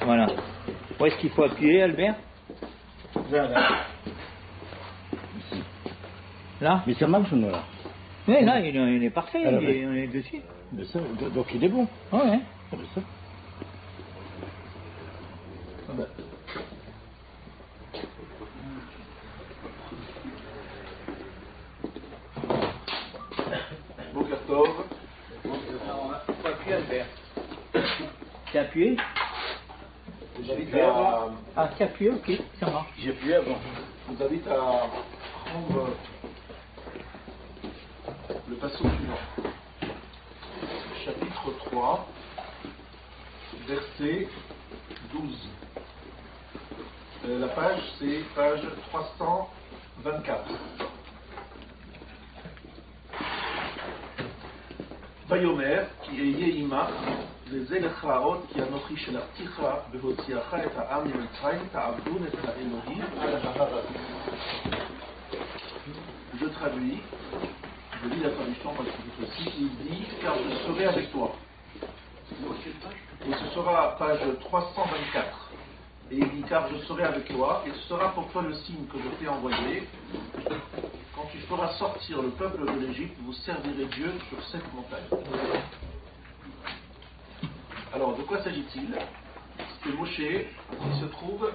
Voilà. Où est-ce qu'il faut appuyer, Albert? Là? Mais ça marche ou non là? Oui, là, il est parfait, Alors, on est dessus. Mais ça, donc il est bon. Ouais. Ah, ben ça. Boker Tov. Alors, il faut appuyer, Albert. C'est appuyé? J'invite à... Ah, c'est appuyé, ok, ça marche. J'ai appuyé avant. Je vous invite à prendre le passage suivant. Chapitre 3, verset 12. La page, c'est page 324. Vayomer, qui est Yeima, וזה לך להראות כי אנוכי שלחתיך בהוציאך את העם ממצרים תעבדון את האלוהים על ההר הזה. Je traduis, je lis la traduction parce que ceci, il dit car je serai avec toi. Et ce sera page 324. Et il dit car je serai avec toi et ce sera pour toi le signe que je t'ai envoyé. Quand tu feras sortir le peuple de l'Égypte, vous servirez Dieu sur cette montagne. Alors, de quoi s'agit-il? C'est Moshe qui se trouve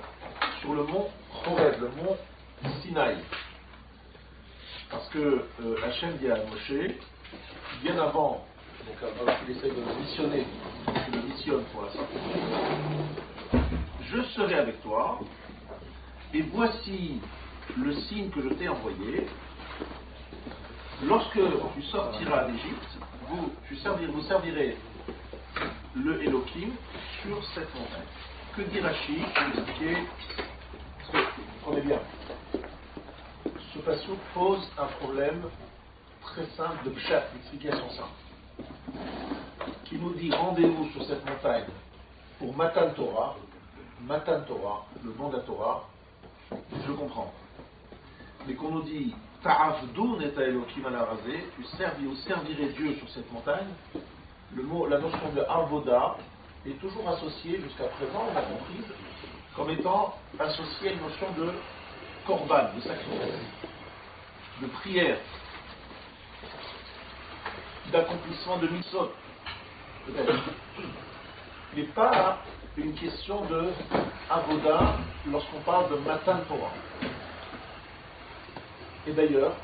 sur le mont Horeb, le mont Sinaï. Parce que Hachem dit à Moshe, bien avant, donc avant qu'il essaye de le missionner, qu'il le missionne pour la sortie, je serai avec toi, et voici le signe que je t'ai envoyé. Lorsque tu sortiras d'Égypte, vous servirez le Elohim sur cette montagne. Que dit Rashi pour expliquer? Prenez bien. Ce passage pose un problème très simple de pshat, d'explication simple, qui nous dit rendez-vous sur cette montagne pour Matan Torah, le nom de la Torah, je comprends. Mais qu'on nous dit Ta'avdoun et Elohim al Harazé, vous servirez Dieu sur cette montagne. La notion de avoda est toujours associée, jusqu'à présent, on a compris, comme étant associée à une notion de korban, de sacrifice, de prière, d'accomplissement de mitzvot, peut-être. Mais pas une question de avoda lorsqu'on parle de Matan Torah. Et d'ailleurs,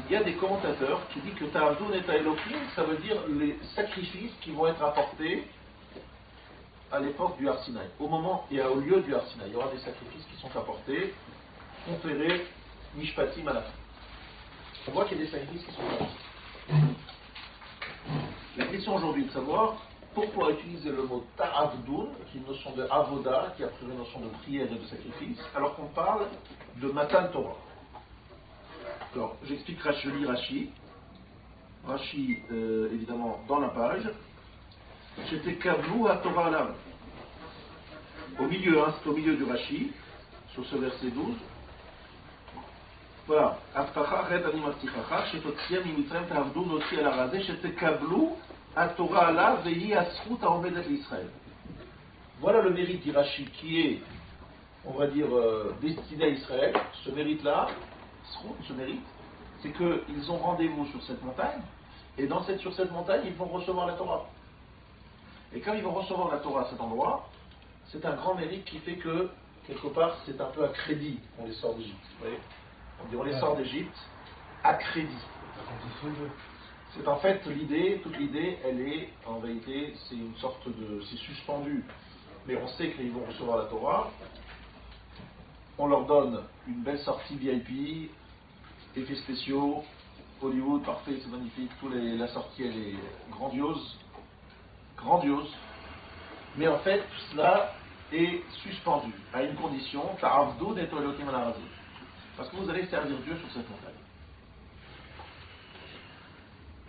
il y a des commentateurs qui disent que Ta'avdoun et Ta'elohim, ça veut dire les sacrifices qui vont être apportés à l'époque du Har Sinaï. Au moment et au lieu du Har Sinaï, il y aura des sacrifices qui sont apportés, conférés, mishpatim à la fin. On voit qu'il y a des sacrifices qui sont apportés. La question aujourd'hui est de savoir pourquoi utiliser le mot Ta'avdoun, qui est une notion de avoda, qui a pris une notion de prière et de sacrifice, alors qu'on parle de Matan Torah. Alors, j'explique, je lis Rashi. Rashi, évidemment, dans la page. J'étais kablou à Torah Alam. Au milieu, c'est au milieu du Rashi, sur ce verset 12. Voilà. Aftacha red animatichacha, shetotzia mimitrem ta'avdu notzi al harazeh, j'étais kablou à Torah Alam, vehi asrut ha'omedet l'Israël. Voilà le mérite du Rashi qui est, on va dire, destiné à Israël. Ce mérite-là, ce mérite, c'est qu'ils ont rendez-vous sur cette montagne, et sur cette montagne, ils vont recevoir la Torah. Et quand ils vont recevoir la Torah à cet endroit, c'est un grand mérite qui fait que, quelque part, c'est un peu à crédit qu'on les sort d'Égypte. Vous voyez, on les sort d'Égypte à crédit. C'est en fait l'idée, toute l'idée, elle est, en vérité, c'est une sorte de, c'est suspendu. Mais on sait qu'ils vont recevoir la Torah. On leur donne une belle sortie VIP, effets spéciaux, Hollywood, parfait, c'est magnifique, la sortie elle est grandiose, mais en fait tout cela est suspendu à une condition, ta'avdoun et Elohim al Harazé, parce que vous allez servir Dieu sur cette montagne.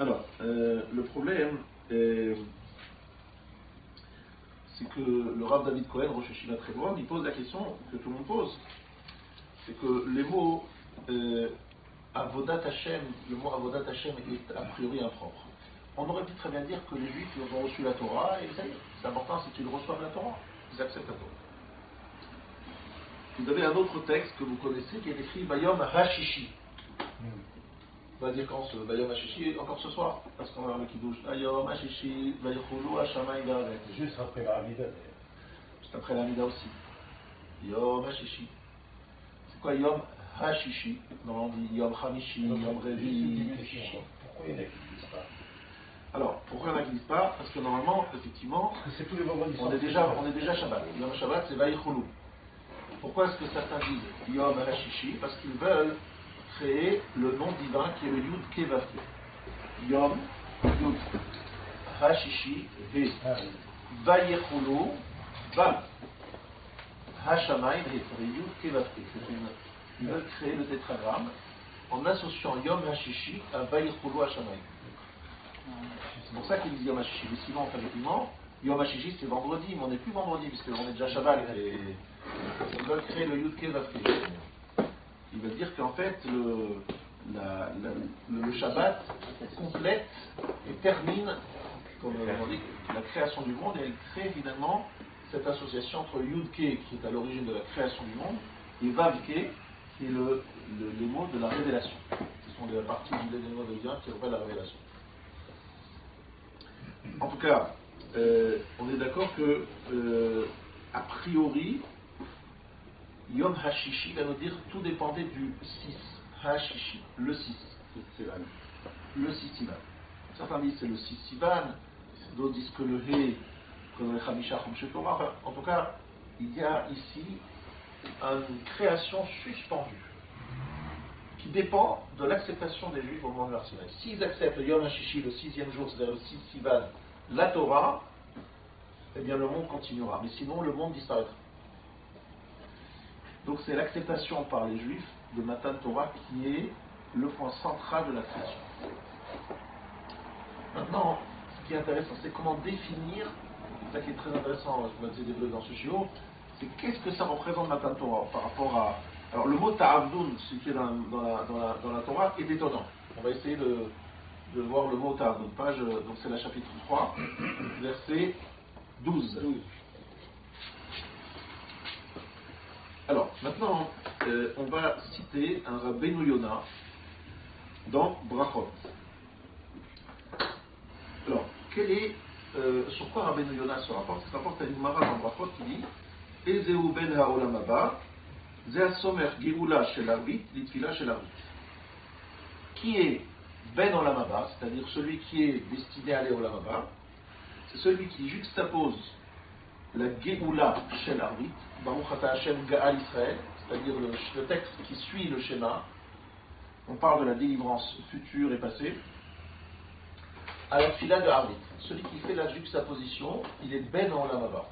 Alors, le problème, c'est que le Rav David Cohen, Rosh Yeshiva très loin, il pose la question que tout le monde pose. C'est que les mots Avodat Hashem, le mot Avodat Hashem est a priori impropre. On aurait pu très bien dire que les Juifs ils ont reçu la Torah et ça y est, c'est important, c'est qu'ils reçoivent la Torah. ils acceptent la Torah. Vous avez un autre texte que vous connaissez qui est écrit Bayom Hashishi. On va dire quand ce Bayom Hashishi, encore ce soir, parce qu'on va avoir le Kiddush. Bayom Hashishi, Vayichulu Hashamayim V'Aretz. Juste après la Hamida. Juste après la Mida aussi. Yom Hashishi. C'est quoi Yom Hashishi? Non, on dit Yom Hamishi, Yom Revi. Pourquoi il y en a qui ne disent pas? Alors, pourquoi il y en a qui ne disent pas? Parce que normalement, effectivement, Parce que c'est tous les vendredis. on est déjà Shabbat. Yom Shabbat, c'est Vayichulu. Pourquoi est-ce que certains disent Yom Hashishi? Parce qu'ils veulent créer le nom divin qui est le Yud Kevavke. Yom, Yud, Hashishi, He. Vayichulu, Vav. Hashamayim, He. C'est le Yud Kevavke. Ils veulent créer le tétragramme en associant Yom Hashishi à Vayichulu Hashamayim. C'est pour ça qu'ils disent Yom Hashishi. Mais sinon, effectivement, Yom Hashishi c'est vendredi, mais on n'est plus vendredi, puisqu'on est déjà Shabbat. Et ils veulent créer le Yud Kevavke. Il veut dire qu'en fait, le Shabbat complète et termine, comme on dit, la création du monde, et elle crée finalement cette association entre Yud Ke, qui est à l'origine de la création du monde, et Vav Ke, qui est les mots de la révélation. Ce sont les parties du mots de Dieu qui révèlent la révélation. En tout cas, on est d'accord que, a priori, Yom Hashishi va nous dire tout dépendait du 6. Hashishi, le 6. Le 6 Sivan. Certains disent c'est le 6 Sivan, d'autres disent que le He, comme le Chamisha Chomshe Torah. Enfin, en tout cas, il y a ici une création suspendue qui dépend de l'acceptation des Juifs au moment de leur Sinaï. S'ils acceptent le Yom Hashishi, le 6e jour, c'est-à-dire le 6 Sivan, la Torah, eh bien le monde continuera. Mais sinon, le monde disparaîtra. Donc c'est l'acceptation par les Juifs de Matan Torah qui est le point central de la création. Maintenant, ce qui est intéressant, c'est comment définir, c'est ça qui est très intéressant, je vais essayer de développer dans ce chiot, c'est qu'est-ce que ça représente Matan Torah par rapport à... Alors le mot Ta'avdun, ce qui est dans la Torah, est étonnant. On va essayer de voir le mot Ta'avdun. Page, donc c'est la chapitre 3, verset 12. Alors, maintenant, on va citer un Rabbeinu Yonah dans Brachot. Alors, sur quoi Rabbeinu Yonah se rapporte? Il se rapporte à une Gemara dans Brachot qui dit Ezeu ben ha'olam haba, ze ha'somer geoula shel arbit, litfila shel arbit. Qui est ben olam haba, c'est-à-dire celui qui est destiné à aller au olam haba, c'est celui qui juxtapose la Geoula Shel Arbit, Baruch Ata Hashem Gaal Israël, c'est-à-dire le texte qui suit le schéma. On parle de la délivrance future et passée. À la fila de Arbit. Celui qui fait la juxtaposition, il est Ben Olam Haba.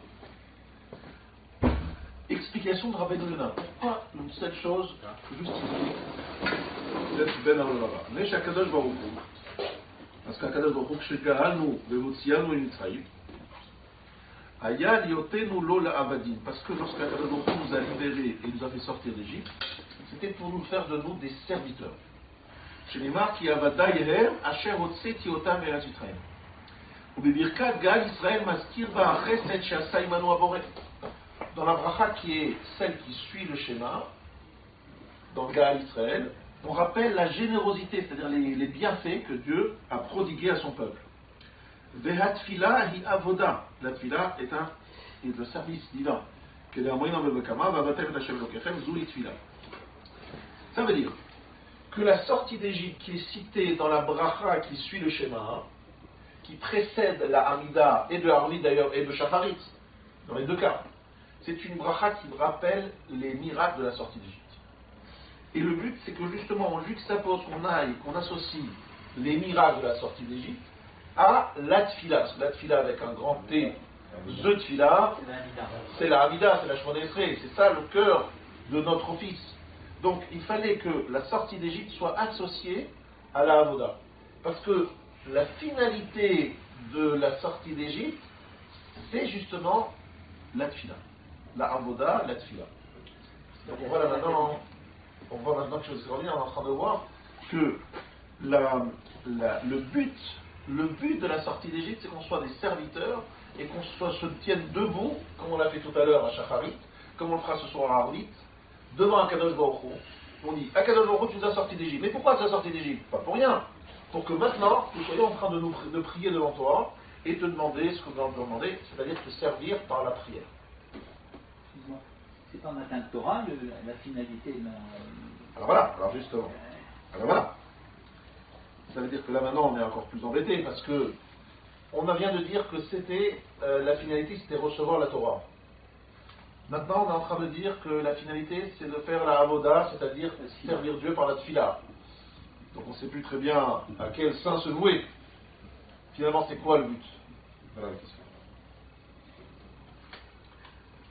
Explication de Rabbeinu Yonah. Pourquoi une seule chose justifiée d'être Ben Olam Haba? Mais Shakadosh Baruch Hu. Parce qu'Akadosh Baruch Hu, Sheka'alnu Ve'Motzianu Mitzrayim. Aya liotenu lo la'avadim, parce que lorsque Akadosh Baruch Hu nous a libérés et nous a fait sortir d'Égypte, c'était pour nous faire de nous des serviteurs. Chez les marques, Yavada Yeher, Asher Otseti Otam Eretz Yisraël. Ou Bibirkat Gaal Israël Maskir Ba Chesed She'asa Imanu Aboré. Dans la bracha qui est celle qui suit le schéma, dans Gaal Israël, on rappelle la générosité, c'est-à-dire les bienfaits que Dieu a prodigués à son peuple. Vehatfila hi avoda. La tfila est le service divin. Ça veut dire que la sortie d'Égypte qui est citée dans la bracha qui suit le schéma, qui précède la Hamida et de Harvit d'ailleurs et de Shacharit, dans les deux cas, c'est une bracha qui rappelle les miracles de la sortie d'Égypte. Et le but, c'est que justement on juxtapose, qu'on associe les miracles de la sortie d'Égypte à la tfila. La tfila avec un grand T, the tfila, c'est la Hamida, c'est la Shemona Esrei, c'est ça le cœur de notre office. Donc il fallait que la sortie d'Égypte soit associée à la Avoda. Parce que la finalité de la sortie d'Égypte, c'est justement la tfila. La Avoda, la tfila. Donc on voit là maintenant, quelque chose d'extraordinaire, on est en train de voir que le but de la sortie d'Égypte, c'est qu'on soit des serviteurs et qu'on se tienne debout, comme on l'a fait tout à l'heure à Shacharit, comme on le fera ce soir à Arvit, devant Akadosh Baruch Hu. On dit, Akadosh Baruch Hu, tu nous as sortis d'Égypte. Mais pourquoi tu nous as sortis d'Égypte? Pas pour rien. Pour que maintenant, nous soyons en train de prier devant toi et te demander ce que nous allons te demander, c'est-à-dire te servir par la prière. Excuse-moi. C'est pas matin de Torah, la finalité de la... Alors voilà, alors justement. Alors voilà. Ça veut dire que là maintenant on est encore plus embêté parce que on vient de dire que c'était la finalité c'était recevoir la Torah. Maintenant on est en train de dire que la finalité c'est de faire la avoda, c'est-à-dire servir Dieu par la tfila. Donc on ne sait plus très bien à quel saint se vouer. Finalement c'est quoi le but? Voilà la question.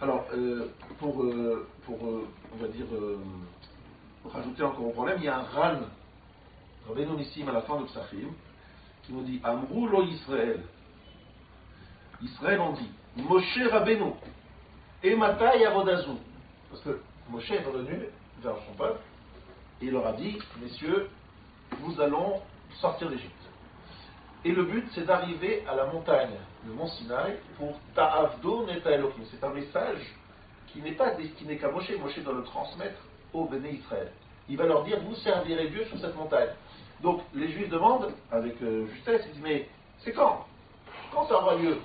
Alors on va dire rajouter encore au problème, il y a un ran Rabbeinu Nissim à la fin de Psachim qui nous dit Amrou lo Israël. Israël on dit Moshe Rabbeinu et Matai Avodazu. Parce que Moshe est revenu vers son peuple et il leur a dit messieurs, nous allons sortir d'Égypte. Et le but c'est d'arriver à la montagne, le mont Sinaï, pour Ta'avdo Neta Elohim. C'est un message qui n'est pas destiné qu'à Moshe. Moshe doit le transmettre au Béné Israël. Il va leur dire vous servirez Dieu sur cette montagne. Donc les Juifs demandent, avec justesse, ils disent mais c'est quand ça aura lieu,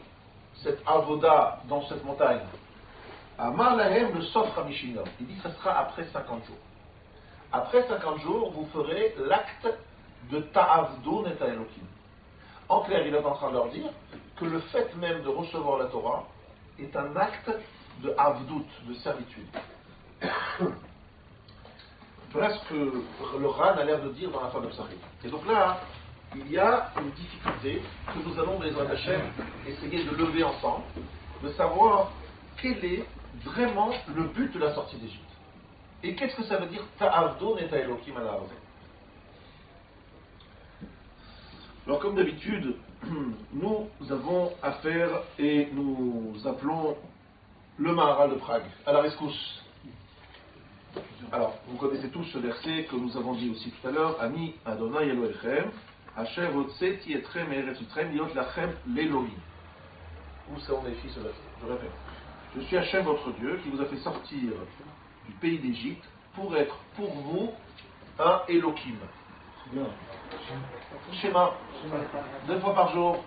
cette avoda dans cette montagne? Amar lahem le sof Hamishinom. Il dit que ça sera après 50 jours. Après 50 jours, vous ferez l'acte de ta'avdo neta Elohim. En clair, il est en train de leur dire que le fait même de recevoir la Torah est un acte de avdout, de servitude. Voilà ce que le Ran a l'air de dire dans la fin de Psachim. Et donc là, il y a une difficulté que nous allons, les Hashem, essayer de lever ensemble, de savoir quel est vraiment le but de la sortie d'Égypte. Et qu'est-ce que ça veut dire Ta'avdo Neta Elohim ala Arze? Alors comme d'habitude, nous avons affaire et nous appelons le Maharal de Prague à la rescousse. Alors, vous connaissez tous ce verset que nous avons dit aussi tout à l'heure, Ani Adonai Elohechem, Asher Hotzeti Etrem Eretz Mitzrayim Liot Lachem l'Elohim. Où ça on écrit ce verset? Je répète. Je suis Hachem votre Dieu qui vous a fait sortir du pays d'Égypte pour être pour vous un Elohim. Schéma, 2 fois par jour,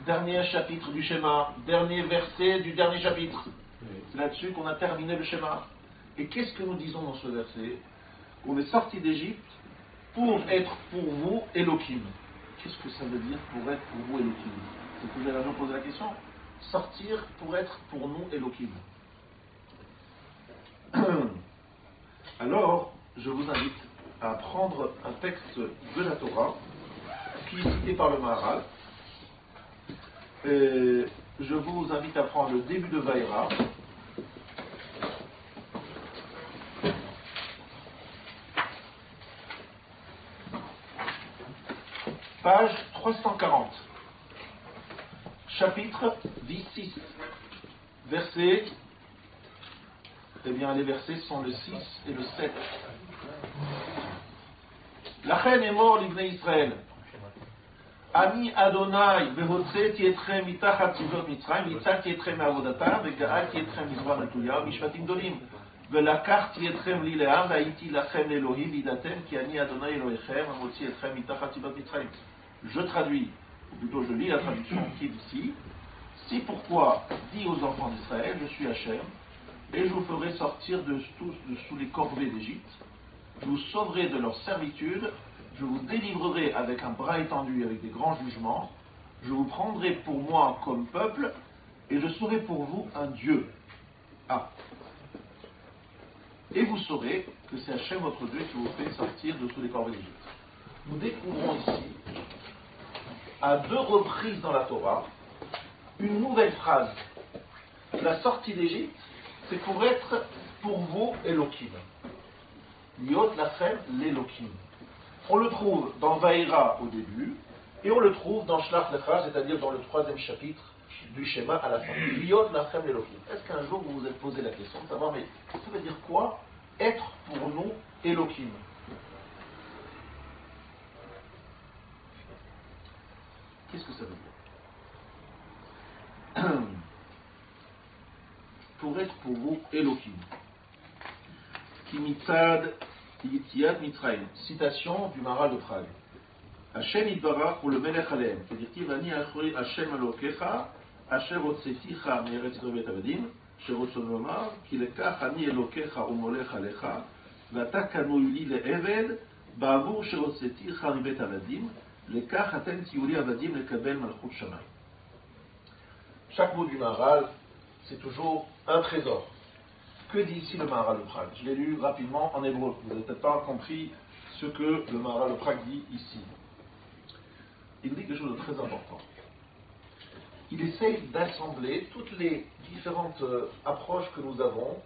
dernier chapitre du schéma, dernier verset du dernier chapitre. C'est là-dessus qu'on a terminé le schéma. Et qu'est-ce que nous disons dans ce verset? On est sorti d'Égypte pour être pour vous Elohim. Qu'est-ce que ça veut dire pour être pour vous Elohim? C'est que vous allez poser la question. Sortir pour être pour nous Elohim. Alors, je vous invite à prendre un texte de la Torah qui est cité par le Maharal. Je vous invite à prendre le début de Vaïra. Page 340. Chapitre 16. Versets. Eh bien, les versets sont le 6 et le 7. Lachen est mort l'Ibné Israël. Ami Adonai, Vehotzeti etrem mitachat tzivot Mitzrayim, Yitzati etrem me'avodatam, Ve'ga'alti etrem mizrah netuyah, Mishvatim dolim. ולקחתי אתכם לי לעם והייתי לכם לאלוהים וידעתם כי אני אדוני אלוהיכם המוציא אתכם מתחת צבאות מצרים. Je traduis, ou plutôt je lis la traduction qui est ici. Si pourquoi dit aux enfants d'Israël, je suis Hachem, et je vous ferai sortir de sous les corvées d'Égypte, je vous sauverai de leur servitude, je vous délivrerai avec un bras étendu, avec des grands jugements, je vous prendrai pour moi comme peuple, et je serai pour vous un Dieu. Ah. Et vous saurez que c'est Hachem votre Dieu qui vous fait sortir de sous les corvées d'Égypte. Nous découvrons ici, à 2 reprises dans la Torah, une nouvelle phrase. La sortie d'Égypte, c'est pour être pour vous Elohim. Liot lachem l'Elohim. On le trouve dans Vaïra au début, et on le trouve dans Shlach Lecha, c'est-à-dire dans le 3e chapitre du schéma à la fin. Liot lachem l'Elohim. Est-ce qu'un jour vous vous êtes posé la question de savoir, mais ça veut dire quoi être pour nous Elohim? Qu'est-ce que ça veut dire? pour être pour vous Elohim. Ki mitzad Yitziat Mitzrayim. Citation du Maharal de Prague. Hashem Yitbarach ou le Melech Aleem. C'est-à-dire, Vani Hashem Elokecha, Asher Otseticha Meretz Bevet Avadim, שרוצה לומר, כי לכך אני אלוקיך ומולך עליך, ואתה קנוי לי לעבד, בעבור שהוצאתיך מבית עבדים, לכך אתם תהיו לי עבדים לקבל מלכות שמיים. Chaque mot du Maharal, c'est toujours un trésor. Que dit ici le Maharal de Prague? Je l'ai lu rapidement en hébreu. Vous n'avez peut-être pas compris ce que le Maharal de Prague dit ici. Il dit quelque chose de très important. Il essaye d'assembler toutes les différentes approches que nous avons,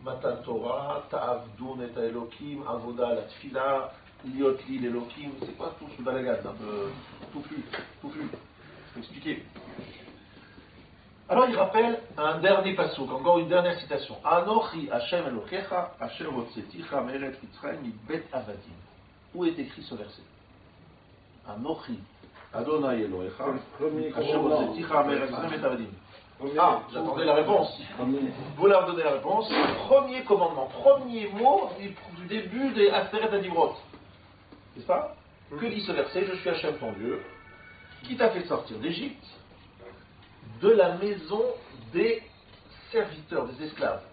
Matan Torah, Ta'avdun et Elohim, Avoda, la Tfila, Liot li l'Elohim, c'est pas tout ce balagan, un peu touffu. Je vais expliquer. Alors il rappelle un dernier passouk, encore une dernière citation. Anochi Hashem Elokecha, Asher Hotzeticha Meretz Mitzrayim Mibet Avadim. Où est écrit ce verset? Anochi Adonai Elohecha, Asher Hotzeticha Meretz Mitzrayim Mibet Avadim. Ah, j'attendais la réponse. Vous leur donnez la réponse. Premier commandement, premier mot du début des Aseret Adibrot. N'est-ce pas? Que dit ce verset? Je suis Hashem ton Dieu, qui t'a fait sortir d'Égypte, de la maison des serviteurs, des esclaves.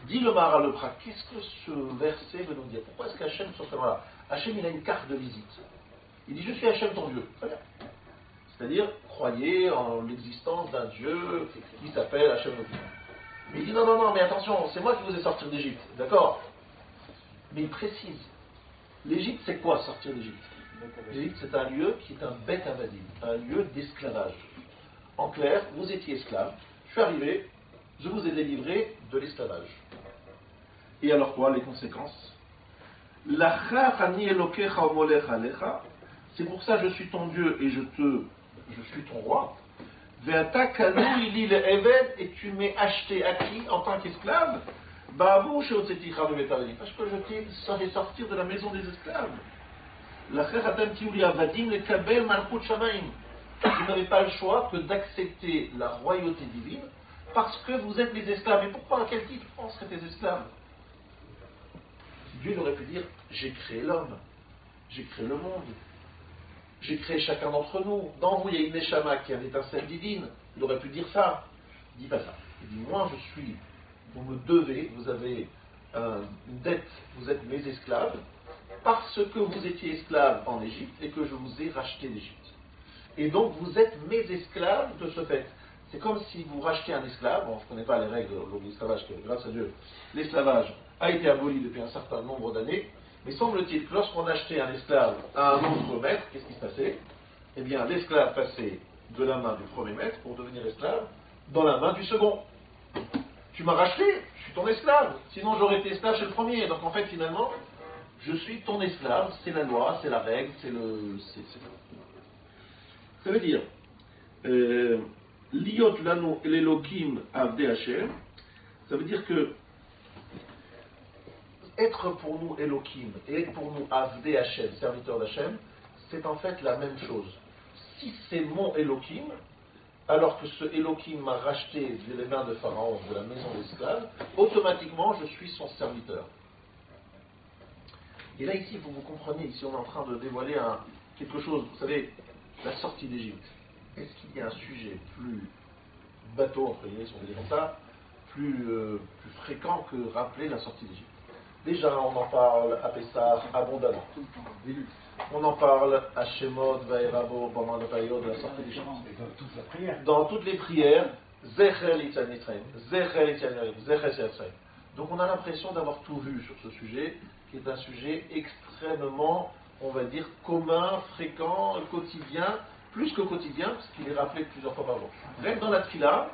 Dit le Maharal de Prague, qu'est-ce que ce verset veut nous dire? Pourquoi est-ce qu'Hachem sur ce moment-là? Hachem, il a une carte de visite. Il dit, je suis Hachem ton Dieu. Très bien. C'est-à-dire, croyez en l'existence d'un Dieu qui s'appelle Hachem notre Dieu. Mais il dit, non, mais attention, c'est moi qui vous ai sorti d'Égypte. D'accord? Mais il précise, l'Égypte, c'est quoi sortir d'Égypte? L'Égypte, c'est un lieu qui est un bet avadim, un lieu d'esclavage. En clair, vous étiez esclave, je suis arrivé, je vous ai délivré de l'esclavage. Et alors quoi, les conséquences? C'est pour ça que je suis ton Dieu et je suis ton roi. Et tu m'es acheté à qui en tant qu'esclave? Parce que je t'ai fait sortir de la maison des esclaves. Vous n'avez pas le choix que d'accepter la royauté divine parce que vous êtes les esclaves. Et pourquoi, à quel titre on serait des esclaves? Dieu aurait pu dire, j'ai créé l'homme, j'ai créé le monde, j'ai créé chacun d'entre nous. Dans vous, il y a une Neshama qui a une étincelle divine. Il aurait pu dire ça. Il dit pas ça. Il dit, moi je suis, vous me devez, vous avez une dette, vous êtes mes esclaves, parce que vous étiez esclaves en Égypte et que je vous ai racheté d'Égypte. Et donc vous êtes mes esclaves de ce fait. C'est comme si vous rachetez un esclave. Bon, je ne connais pas les règles de l'esclavage, grâce à Dieu, l'esclavage a été aboli depuis un certain nombre d'années. Mais semble-t-il que lorsqu'on achetait un esclave à un autre maître, qu'est-ce qui se passait? Eh bien, l'esclave passait de la main du premier maître pour devenir esclave dans la main du second. Tu m'as racheté, je suis ton esclave. Sinon, j'aurais été esclave chez le premier. Donc en fait, finalement, je suis ton esclave, c'est la loi, c'est la règle, c'est le... Ça veut dire, Liot lanu l'Elokim avde Hashem, ça veut dire que être pour nous Elokim et être pour nous avde Hashem, serviteur d'Hashem, c'est en fait la même chose. Si c'est mon Elokim, alors que ce Elokim m'a racheté des mains de Pharaon, de la maison d'esclaves, automatiquement je suis son serviteur. Et là, ici, il faut que vous compreniez, ici, on est en train de dévoiler quelque chose. Vous savez, la sortie d'Égypte. Est-ce qu'il y a un sujet plus bateau, entre guillemets, si on veut dire comme ça, plus fréquent que rappeler la sortie d'Égypte? Déjà, on en parle à Pessah abondamment. On en parle à Shemot, Vaerabo, pendant la période de la sortie d'Égypte. Dans toutes les prières, Zecher Yitziat Mitzrayim, Zecher Yitziat Mitzrayim, Zecher Yitziat Mitzrayim. Donc on a l'impression d'avoir tout vu sur ce sujet, qui est un sujet extrêmement, on va dire, commun, fréquent, quotidien, plus que quotidien, parce qu'il est rappelé plusieurs fois par jour. Même dans la Tfila,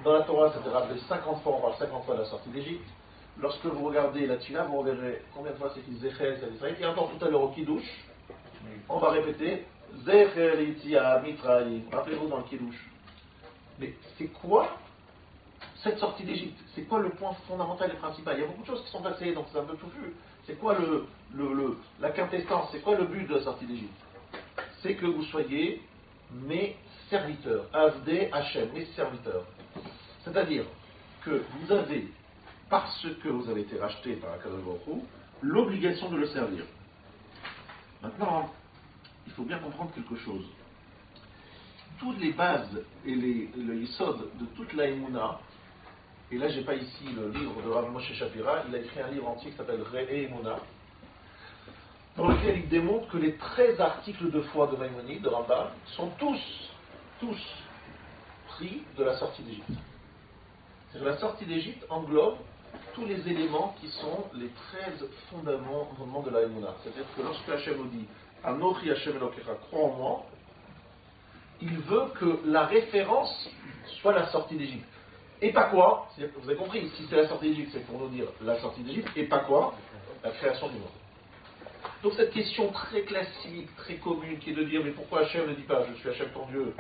dans la Torah, c'était rappelé 50 fois, on parle 50 fois de la sortie d'Égypte. Lorsque vous regardez la Tfila, vous reverrez combien de fois c'est écrit Zecher, Yitziat. Et encore tout à l'heure au Kiddush, on va répéter Zecher Yitziat Mitzrayim. Rappelez-vous dans le Kiddush. Mais c'est quoi cette sortie d'Égypte? C'est quoi le point fondamental et principal? Il y a beaucoup de choses qui sont passées, donc c'est un peu touffu. C'est quoi la quintessence? C'est quoi le but de la sortie d'Égypte? C'est que vous soyez mes serviteurs. Avdé Hachem, mes serviteurs. C'est-à-dire que vous avez, parce que vous avez été racheté par Akadosh Baruch Hu, l'obligation de le servir. Maintenant, il faut bien comprendre quelque chose. Toutes les bases et le yisod de toute la Emouna, et là j'ai pas ici le livre de Rav Moshe Shapira, il a écrit un livre entier qui s'appelle Re'e Emouna, dans lequel il démontre que les 13 articles de foi de Maïmonide, de Rambam, sont tous pris de la sortie d'Égypte. C'est-à-dire la sortie d'Égypte englobe tous les éléments qui sont les 13 fondements de la Emouna. C'est-à-dire que lorsque Hachem nous dit Anochi Hachem Elokecha, crois en moi, il veut que la référence soit la sortie d'Égypte. Et pas quoi? Vous avez compris, si c'est la sortie d'Égypte, c'est pour nous dire la sortie d'Égypte, et pas quoi? La création du monde. Donc cette question très classique, très commune, qui est de dire mais pourquoi Hachem ne dit pas je suis Hachem ton Dieu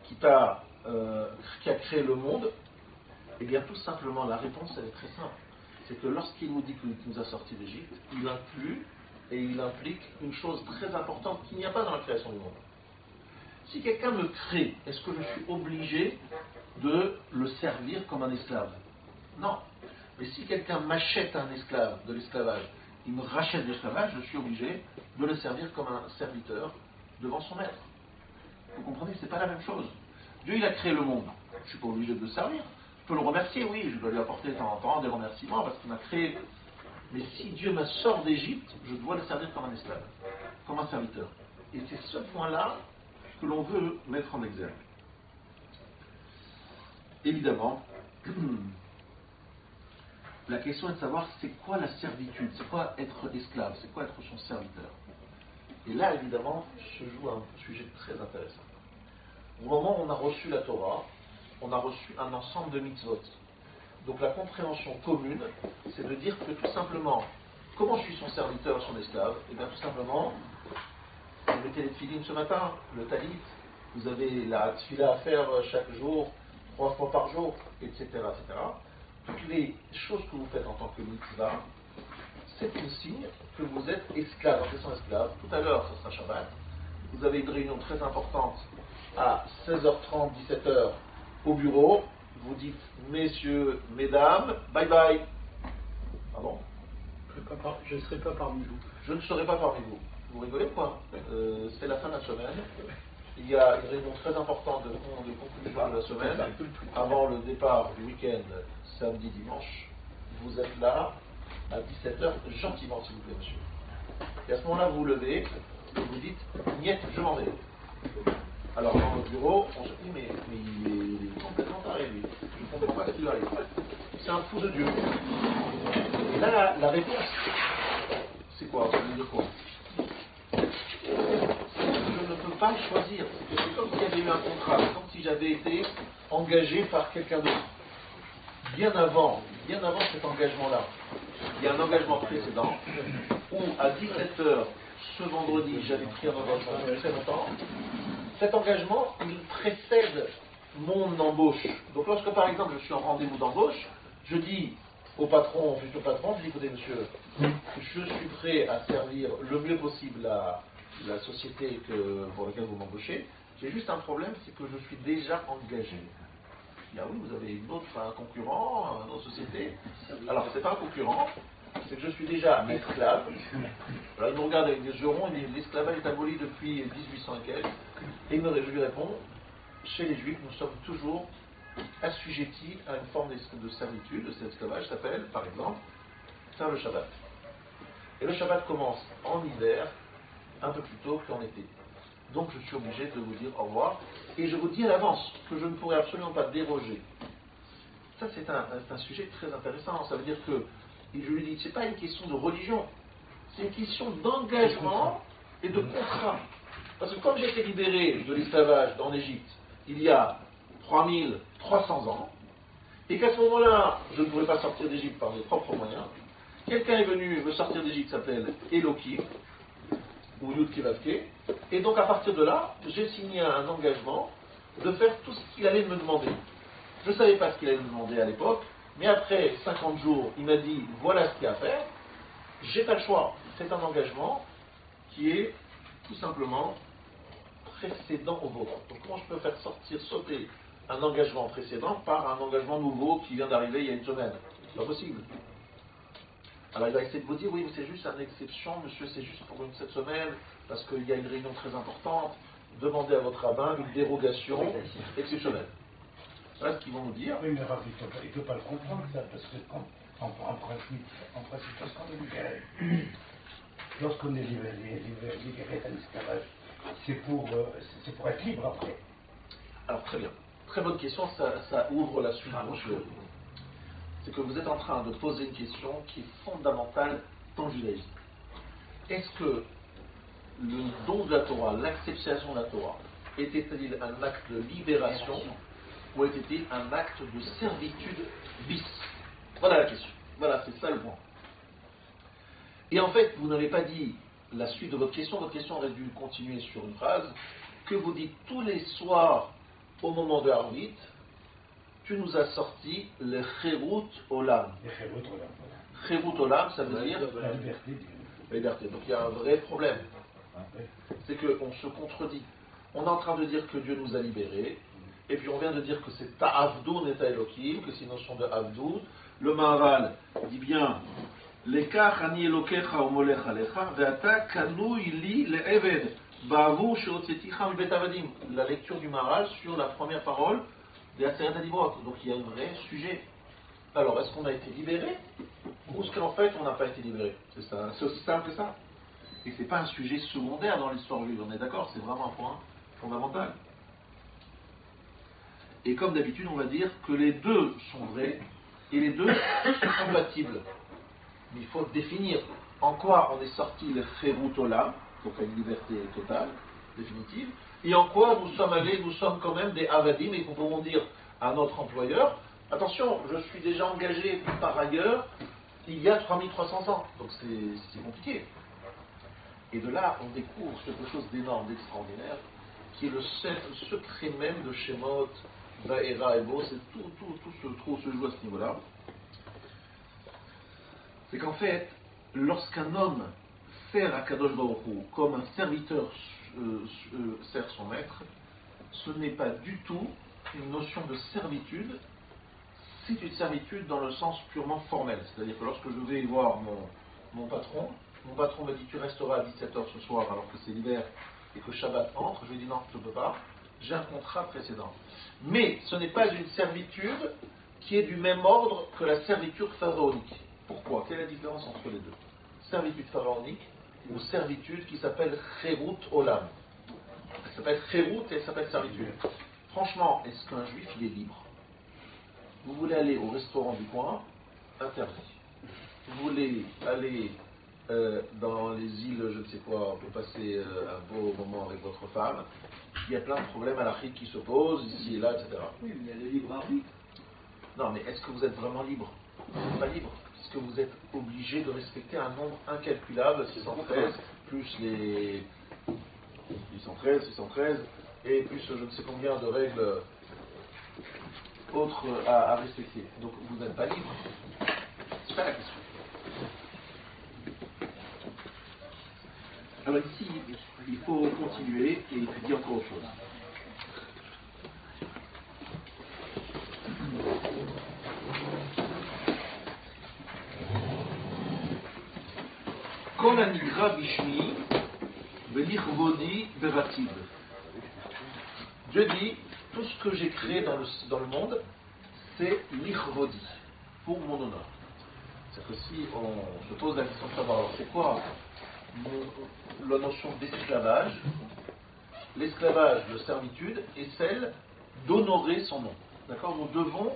qui a créé le monde? Eh bien tout simplement la réponse elle est très simple. C'est que lorsqu'il nous dit qu'il nous a sortis d'Égypte, il inclut et il implique une chose très importante qu'il n'y a pas dans la création du monde. Si quelqu'un me crée, est-ce que je suis obligé de le servir comme un esclave? Non. Mais si quelqu'un m'achète un esclave, de l'esclavage, il me rachète de l'esclavage, je suis obligé de le servir comme un serviteur devant son maître. Vous comprenez, c'est pas la même chose. Dieu, il a créé le monde. Je ne suis pas obligé de le servir. Je peux le remercier, oui, je dois lui apporter de temps en temps des remerciements parce qu'il m'a créé. Mais si Dieu me sort d'Égypte, je dois le servir comme un esclave, comme un serviteur. Et c'est ce point-là que l'on veut mettre en exergue. Évidemment, la question est de savoir c'est quoi la servitude, c'est quoi être esclave, c'est quoi être son serviteur. Et là, évidemment, se joue un sujet très intéressant. Au moment où on a reçu la Torah, on a reçu un ensemble de mitzvot. Donc la compréhension commune, c'est de dire que tout simplement, comment je suis son serviteur, son esclave? Et bien tout simplement, vous mettez les tefilines ce matin, le talit, vous avez la tefila à faire chaque jour, 3 fois par jour, etc., etc. Toutes les choses que vous faites en tant que mitzvah, c'est un signe que vous êtes esclave, en question esclave. Tout à l'heure, ce sera Shabbat. Vous avez une réunion très importante à 16h30, 17h au bureau. Vous dites, messieurs, mesdames, bye bye. Pardon? Je ne serai pas parmi vous. Je ne serai pas parmi vous. Vous rigolez quoi? C'est la fin de la semaine. Il y a une réunion très importante de conclusion de la semaine, avant le départ du week-end, samedi, dimanche. Vous êtes là à 17h, gentiment s'il vous plaît, monsieur. Et à ce moment-là, vous vous levez, et vous dites, niet, je m'en vais. Alors dans le bureau, on se dit, mais il est complètement taré, lui. Je ne comprends pas ce qu'il arrive. C'est un fou de Dieu. Et là, la réponse, c'est quoi? Ça veut dire quoi? Je ne peux pas choisir. C'est comme s'il y avait eu un contrat, c'est comme si j'avais été engagé par quelqu'un d'autre. Bien avant cet engagement-là, il y a un engagement précédent où à 17h ce vendredi, j'avais pris un engagement depuis très longtemps. Cet engagement, il précède mon embauche. Donc lorsque par exemple je suis en rendez-vous d'embauche, je dis au patron, futur patron, je dis écoutez monsieur, je suis prêt à servir le mieux possible la société pour laquelle vous m'embauchez. J'ai juste un problème, c'est que je suis déjà engagé. Il dit, ah oui, vous avez un concurrent dans la société. Alors c'est pas un concurrent, c'est que je suis déjà esclave. Alors il me regarde avec des yeux ronds, il dit l'esclavage est aboli depuis 1800 et quelques. Et je lui réponds, chez les juifs, nous sommes toujours assujettis à une forme de servitude. Cet esclavage s'appelle, par exemple, faire le Shabbat. Et le Shabbat commence en hiver, un peu plus tôt qu'en été. Donc je suis obligé de vous dire au revoir. Et je vous dis à l'avance que je ne pourrai absolument pas déroger. Ça c'est un sujet très intéressant. Ça veut dire que, et je lui dis, ce n'est pas une question de religion, c'est une question d'engagement et de contrat. Parce que comme j'ai été libéré de l'esclavage en Égypte il y a 3300 ans, et qu'à ce moment-là, je ne pouvais pas sortir d'Égypte par mes propres moyens, quelqu'un est venu me sortir d'Égypte, s'appelle Elohim, ou Yud Kivavke, et donc à partir de là, j'ai signé un engagement de faire tout ce qu'il allait me demander. Je ne savais pas ce qu'il allait me demander à l'époque, mais après 50 jours, il m'a dit voilà ce qu'il y a à faire, j'ai pas le choix. C'est un engagement qui est tout simplement précédent au vôtre. Donc comment je peux faire sauter un engagement précédent par un engagement nouveau qui vient d'arriver il y a une semaine. C'est pas possible. Alors il va essayer de vous dire, oui, mais c'est juste une exception, monsieur, c'est juste pour cette semaine, parce qu'il y a une réunion très importante, demandez à votre rabbin une dérogation exceptionnelle. Voilà ce qu'ils vont nous dire. Oui, mais Rav, il ne peut pas le comprendre, ça, parce que en principe, lorsqu'on est libéré, lorsqu'on est libéré d'un esclavage, c'est pour être libre après. Alors très bien, très bonne question, ça ouvre la suite. C'est que vous êtes en train de poser une question qui est fondamentale dans le judaïsme. Est-ce que le don de la Torah, l'acceptation de la Torah, était-il un acte de libération ou était-il un acte de servitude bis? Voilà la question. Voilà, c'est ça le point. Et en fait, vous n'avez pas dit la suite de votre question aurait dû continuer sur une phrase que vous dites tous les soirs au moment de Harvit. Tu nous as sorti le Cherut Olam. Cherut Olam, ça veut dire La liberté. la liberté. Donc il y a un vrai problème. C'est qu'on se contredit. On est en train de dire que Dieu nous a libérés, et puis on vient de dire que c'est Ta'avdou Neta Elohim, que c'est une notion de Avdou. Le Maharal dit bien Lekach ani Elokecha umolech alecha, ve'ata kanui li le'eved ba'avur she'otzeticha mi bet avadim. La lecture du Maharal sur la première parole des Aseret Adibrot. Donc il y a un vrai sujet. Alors, est-ce qu'on a été libéré ou est-ce qu'en fait on n'a pas été libéré? C'est aussi simple que ça. Et ce n'est pas un sujet secondaire dans l'histoire juive, on est d'accord, c'est vraiment un point fondamental. Et comme d'habitude, on va dire que les deux sont vrais et les deux sont compatibles. Mais il faut définir en quoi on est sorti le Cherut Olam, donc à une liberté totale, définitive, et en quoi nous sommes quand même des Avadim, et nous pouvons dire à notre employeur, attention, je suis déjà engagé par ailleurs il y a 3300 ans, donc c'est compliqué. Et de là, on découvre quelque chose d'énorme, d'extraordinaire, qui est le secret même de Shemot, Vaera et Bo, c'est tout se joue à ce niveau-là. C'est qu'en fait, lorsqu'un homme sert à Kadosh Baruch Hu comme un serviteur sert son maître, ce n'est pas du tout une notion de servitude, c'est une servitude dans le sens purement formel. C'est-à-dire que lorsque je vais voir mon patron me dit tu resteras à 17h ce soir alors que c'est l'hiver et que Shabbat entre, je lui dis non, je ne peux pas, j'ai un contrat précédent. Mais ce n'est pas une servitude qui est du même ordre que la servitude pharaonique. Pourquoi? Quelle est la différence entre les deux? Servitude pharaonique ou servitude qui s'appelle Cherut Olam. Elle s'appelle Cherut et elle s'appelle servitude. Franchement, est-ce qu'un juif il est libre? Vous voulez aller au restaurant du coin? Interdit. Vous voulez aller dans les îles, je ne sais quoi, pour passer un beau moment avec votre femme, il y a plein de problèmes à l'Afrique qui se posent, ici et là, etc. Oui, mais il y a le libre arbitre. Non, mais est-ce que vous êtes vraiment libre? Vous n'êtes pas libre, puisque vous êtes obligé de respecter un nombre incalculable, 613, plus les 613, et plus je ne sais combien de règles autres à respecter. Donc vous n'êtes pas libre. C'est pas la question. Alors ici, il faut continuer et étudier encore autre chose. Kol hanikra bishmi velichvodi berativ. Dieu dit, tout ce que j'ai créé dans le monde, c'est lichvodi, pour mon honneur. C'est que si on se pose la question de savoir, alors c'est quoi la notion d'esclavage? L'esclavage de servitude est celle d'honorer son nom. D'accord? Nous devons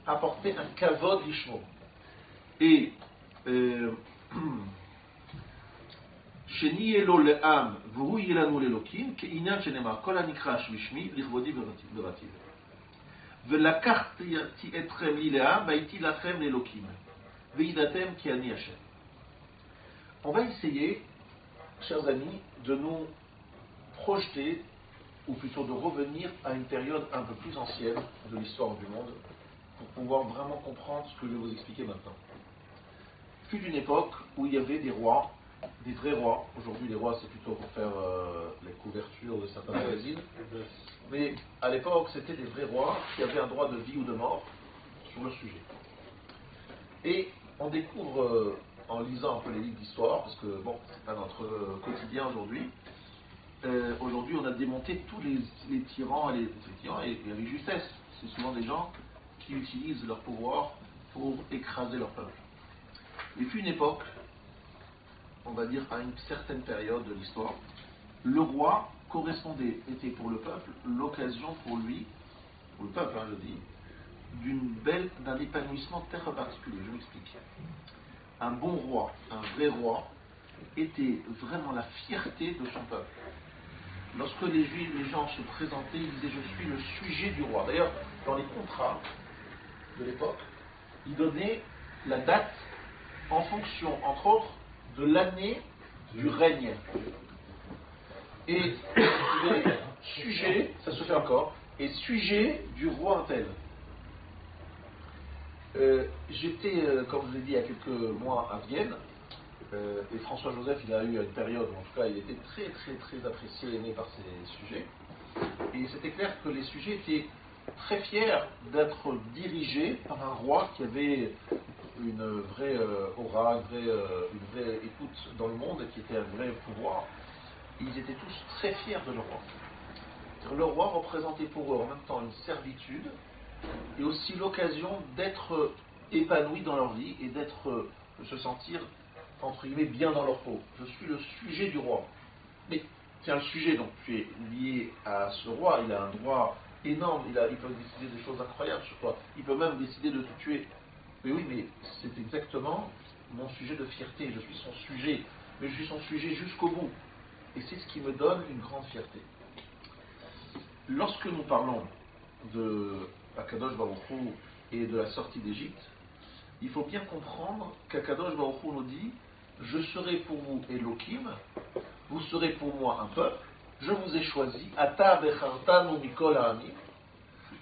apporter un kavod lishmo. Et Sheni elo le'am v'hu yelanu le'elokim ke'inyan shenema kol hanikrash bishmi lichvodi berativ. V'lakachti etrem li le'am v'haiti lachem le'elokim v'idatem ki ani Hashem. On va essayer, chers amis, de nous projeter, ou plutôt de revenir à une période un peu plus ancienne de l'histoire du monde, pour pouvoir vraiment comprendre ce que je vais vous expliquer maintenant. Il fut une époque où il y avait des rois des vrais rois. Aujourd'hui, les rois, c'est plutôt pour faire les couvertures de certains magazines. Mais à l'époque, c'était des vrais rois qui avaient un droit de vie ou de mort sur le sujet. Et on découvre, en lisant un peu les livres d'histoire, parce que bon, c'est pas notre quotidien aujourd'hui, aujourd'hui on a démonté tous les tyrans, et avec justesse. C'est souvent des gens qui utilisent leur pouvoir pour écraser leur peuple. Il fut une époque, on va dire à une certaine période de l'histoire, le roi était pour le peuple l'occasion pour lui, pour le peuple je dis, d'un épanouissement très particulier. Je m'explique. Un bon roi, un vrai roi, était vraiment la fierté de son peuple. Lorsque les gens se présentaient, ils disaient je suis le sujet du roi. D'ailleurs, dans les contrats de l'époque, ils donnaient la date en fonction, entre autres, de l'année du règne. Et sujet, ça se fait encore, et sujet du roi un tel. J'étais, comme je vous ai dit, il y a quelques mois à Vienne, et François-Joseph, il a eu une période où, en tout cas, il était très, très, très apprécié et aimé par ces sujets. Et c'était clair que les sujets étaient très fiers d'être dirigés par un roi qui avait une vraie aura, une vraie écoute dans le monde, et qui était un vrai pouvoir. Et ils étaient tous très fiers de leur roi. Le roi représentait pour eux en même temps une servitude et aussi l'occasion d'être épanouis dans leur vie et de se sentir, entre guillemets, bien dans leur peau. Je suis le sujet du roi. Mais c'est un sujet, donc tu es lié à ce roi, il a un droit énorme, il peut décider des choses incroyables sur toi, il peut même décider de te tuer. Mais oui, mais c'est exactement mon sujet de fierté, je suis son sujet, mais je suis son sujet jusqu'au bout. Et c'est ce qui me donne une grande fierté. Lorsque nous parlons de Akadosh Baruch Hu et de la sortie d'Égypte, il faut bien comprendre qu'Akadosh Baruch Hu nous dit « Je serai pour vous Elohim, vous serez pour moi un peuple, je vous ai choisi, Ata bechartanu mikol ha'amim,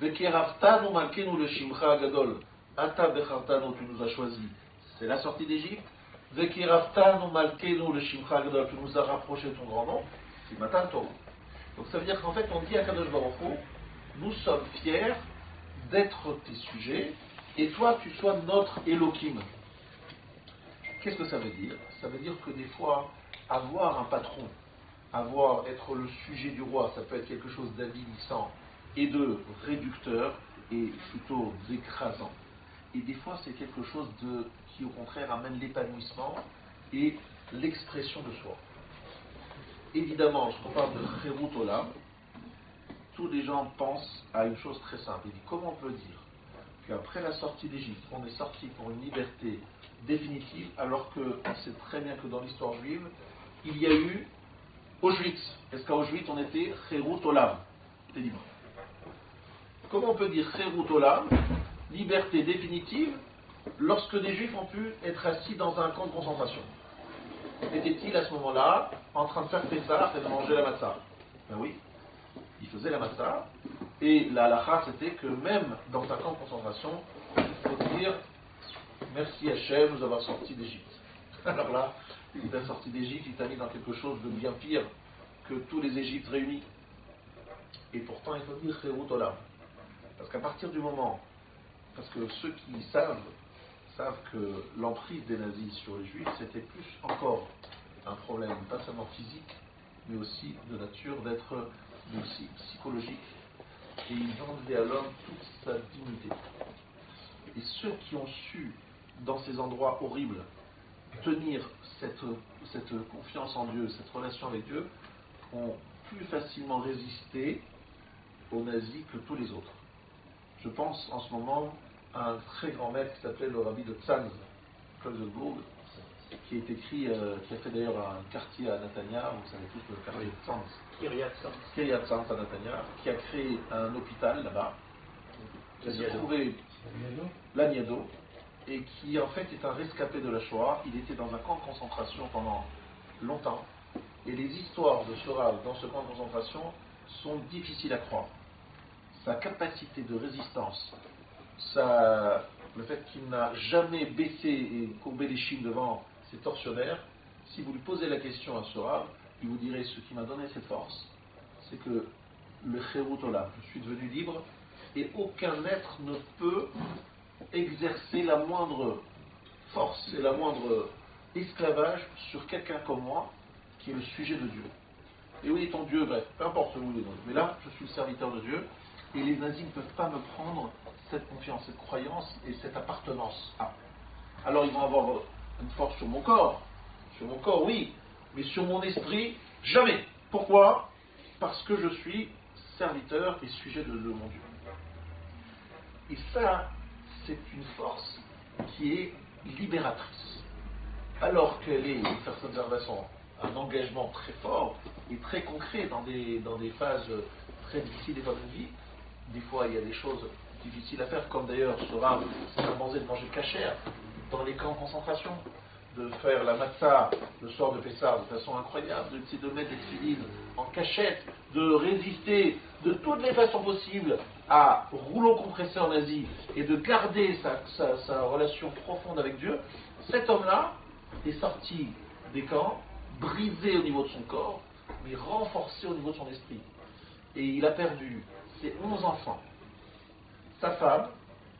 vekeravtanu malkenu le shimcha agadol, Ata bechartanu, tu nous as choisi, c'est la sortie d'Égypte, vekeravtanu malkenu le shimcha agadol, tu nous as rapproché de ton grand nom, c'est Matan Torah. » Donc ça veut dire qu'en fait on dit à Kadosh Baruch Hu, nous sommes fiers d'être tes sujets et toi tu sois notre Elohim. Qu'est-ce que ça veut dire? Ça veut dire que des fois avoir un patron, être le sujet du roi, ça peut être quelque chose d'avilissant et de réducteur et plutôt d'écrasant. Et des fois c'est quelque chose qui au contraire amène l'épanouissement et l'expression de soi. Évidemment, je parle de Kherut Olam, tous les gens pensent à une chose très simple. Ils disent, comment on peut dire qu'après la sortie d'Égypte, on est sorti pour une liberté définitive, alors qu'on sait très bien que dans l'histoire juive, il y a eu Auschwitz. Est-ce qu'à Auschwitz, on était Kherut Olam, c'était libre. Comment on peut dire Kherut Olam, liberté définitive, lorsque des Juifs ont pu être assis dans un camp de concentration? Était-il à ce moment-là en train de faire Pessah et de manger la matzah? Ben oui, il faisait la matzah, et la halakha c'était que même dans un camp de concentration, il faut dire merci Hachem de nous avoir sortis d'Égypte. Alors là, il t'a sorti d'Égypte, il t'a mis dans quelque chose de bien pire que tous les Égyptes réunis. Et pourtant, il faut dire Kherut Olam. Parce qu'à partir du moment, parce que ceux qui savent que l'emprise des nazis sur les juifs, c'était plus encore un problème, pas seulement physique, mais aussi de nature d'être aussi psychologique. Et ils enlevaient à l'homme toute sa dignité. Et ceux qui ont su, dans ces endroits horribles, tenir cette confiance en Dieu, cette relation avec Dieu, ont plus facilement résisté aux nazis que tous les autres. Je pense en ce moment un très grand maître qui s'appelait le rabbi de Tzanz, Kolzebourg, qui qui a fait d'ailleurs un quartier à Netanya, vous savez tous le quartier de Tzanz, Kiryat Tzanz à Netanya, qui a créé un hôpital là-bas, qui s'est trouvé l'Agnedo, et qui en fait est un rescapé de la Shoah. Il était dans un camp de concentration pendant longtemps, et les histoires de ce Rav dans ce camp de concentration sont difficiles à croire. Sa capacité de résistance, le fait qu'il n'a jamais baissé et courbé les chines devant ses tortionnaires, si vous lui posez la question à ce Rav, il vous dirait ce qui m'a donné cette force, c'est que le Chérut Olam, je suis devenu libre, et aucun être ne peut exercer la moindre force et la moindre esclavage sur quelqu'un comme moi, qui est le sujet de Dieu. Et oui, ton Dieu, bref, peu importe où il est, mais là, je suis le serviteur de Dieu, et les nazis ne peuvent pas me prendre cette confiance, cette croyance et cette appartenance à. Alors ils vont avoir une force sur mon corps, oui, mais sur mon esprit, jamais. Pourquoi? Parce que je suis serviteur et sujet de mon Dieu. Et ça, c'est une force qui est libératrice. Alors qu'elle est, d'une certaine façon, un engagement très fort et très concret dans des phases très difficiles des fois de vie. Des fois, il y a des choses difficiles à faire, comme d'ailleurs ce Rav s'est demandé de manger cachère dans les camps de concentration, de faire la matzah le soir de Pessah de façon incroyable, de mettre des tefilines en cachette, de résister de toutes les façons possibles à rouleau compressé en Asie et de garder sa relation profonde avec Dieu. Cet homme-là est sorti des camps, brisé au niveau de son corps, mais renforcé au niveau de son esprit. Et il a perdu ses 11 enfants, sa femme,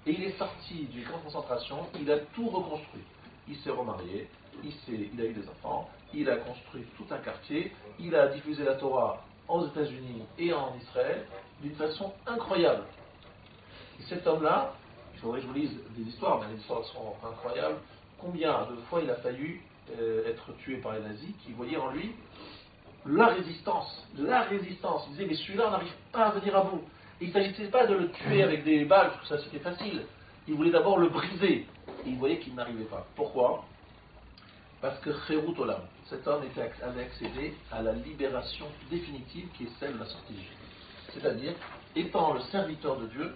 et il est sorti du camp de concentration, il a tout reconstruit. Il s'est remarié, il a eu des enfants, il a construit tout un quartier, il a diffusé la Torah aux États-Unis et en Israël d'une façon incroyable. Et cet homme-là, il faudrait que je vous lise des histoires, mais les histoires sont incroyables. Combien de fois il a failli être tué par les nazis qui voyaient en lui la résistance. Il disait, mais celui-là, on n'arrive pas à venir à bout. Et il ne s'agissait pas de le tuer avec des balles, parce que ça c'était facile. Il voulait d'abord le briser. Et il voyait qu'il n'arrivait pas. Pourquoi? Parce que Chérut Olam, cet homme avait accédé à la libération définitive qui est celle de la sortie d'Égypte. C'est-à-dire, étant le serviteur de Dieu,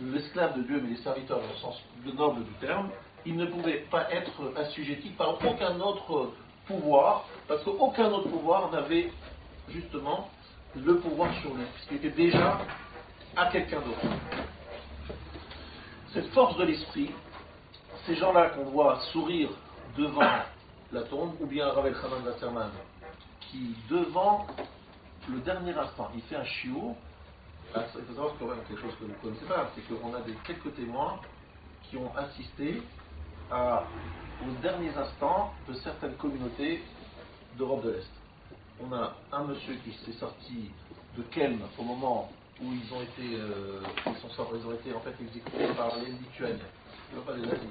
l'esclave de Dieu, mais les serviteurs dans le sens noble du terme, il ne pouvait pas être assujetti par aucun autre pouvoir, parce qu'aucun autre pouvoir n'avait justement le pouvoir sur lui, puisqu'il était déjà à quelqu'un d'autre. Cette force de l'esprit, ces gens-là qu'on voit sourire devant la tombe, ou bien Rav Elchanan Wasserman, qui devant le dernier instant, il fait un shiur. Il faut savoir quand même quelque chose que vous ne connaissez pas, c'est qu'on a quelques témoins qui ont assisté aux derniers instants de certaines communautés d'Europe de l'Est. On a un monsieur qui s'est sorti de Kelm au moment où ils ont été en fait exécutés par les Lituaniens. Pas les nazis.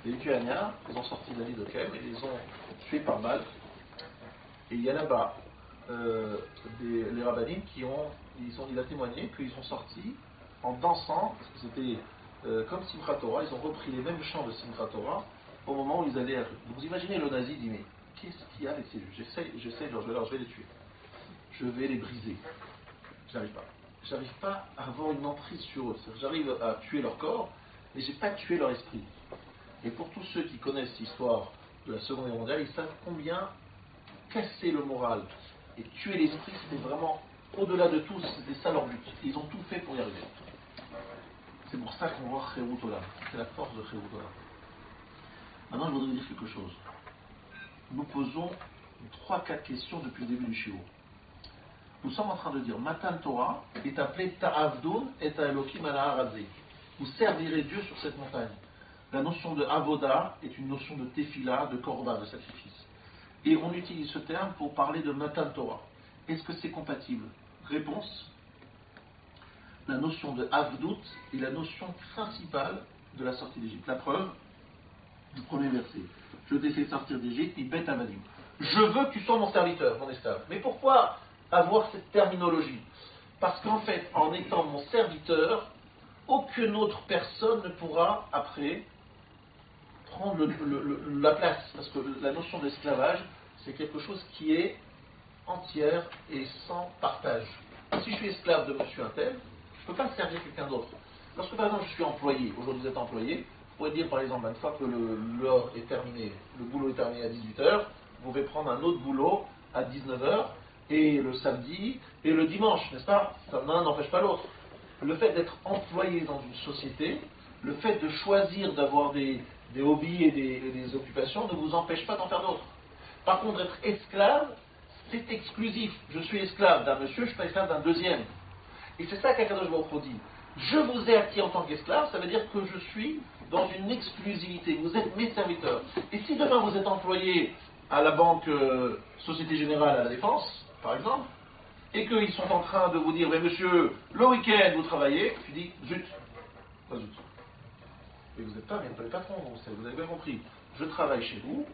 Les Lituaniens, ils ont sorti de la ville de Kelm et les ont tués par balle. Et il y a là-bas les rabbinim il a témoigné qu'ils sont sortis en dansant. C'était comme Simchat Torah, ils ont repris les mêmes chants de Simchat Torah au moment où ils allaient à la rue. Donc vous imaginez le nazi dit, mais qu'est-ce qu'il y a avec ces juifs? J'essaie, je vais les tuer. Je vais les briser. J'arrive pas à avoir une emprise sur eux. J'arrive à tuer leur corps, mais j'ai pas tué leur esprit. Et pour tous ceux qui connaissent l'histoire de la Seconde Guerre mondiale, ils savent combien casser le moral et tuer l'esprit, c'était vraiment au-delà de tout, c'était ça leur but. Ils ont tout fait pour y arriver. C'est pour ça qu'on voit Chérut Olam. C'est la force de Chérut Olam. Maintenant, je voudrais dire quelque chose. Nous posons 3-4 questions depuis le début du shiur. Nous sommes en train de dire Matan Torah est appelé Ta'avdun et Ta'elokim ala Harazé. Vous servirez Dieu sur cette montagne. La notion de Avoda est une notion de Tefila, de Korban, de sacrifice. Et on utilise ce terme pour parler de Matan Torah. Est-ce que c'est compatible? Réponse. La notion de Avdout est la notion principale de la sortie d'Égypte. La preuve, du premier verset. Je t'ai fait sortir d'Égypte, Ibet Avadim. Je veux que tu sois mon serviteur, mon esclave. Mais pourquoi avoir cette terminologie? Parce qu'en fait, en étant mon serviteur, aucune autre personne ne pourra, après, prendre la place. Parce que la notion d'esclavage, c'est quelque chose qui est entière et sans partage. Si je suis esclave de monsieur Untel, je ne peux pas servir quelqu'un d'autre. Lorsque par exemple je suis employé, aujourd'hui vous êtes employé, vous pourrez dire par exemple, une fois que l'heure est terminée, le boulot est terminé à 18h, vous pouvez prendre un autre boulot à 19h, et le samedi, et le dimanche, n'est-ce pas? L'un n'empêche pas l'autre. Le fait d'être employé dans une société, le fait de choisir d'avoir des hobbies et des occupations ne vous empêche pas d'en faire d'autres. Par contre, être esclave, c'est exclusif. Je suis esclave d'un monsieur, je ne suis pas esclave d'un deuxième. Et c'est ça qu'Akadosh Baruch Hu dit. Je vous ai acquis en tant qu'esclave, ça veut dire que je suis dans une exclusivité. Vous êtes mes serviteurs. Et si demain vous êtes employé à la banque Société Générale à la Défense, par exemple, et qu'ils sont en train de vous dire, mais monsieur, le week-end vous travaillez, tu dis, zut, pas zut. Et vous n'êtes pas le patron, vous avez bien compris. Je travaille chez vous,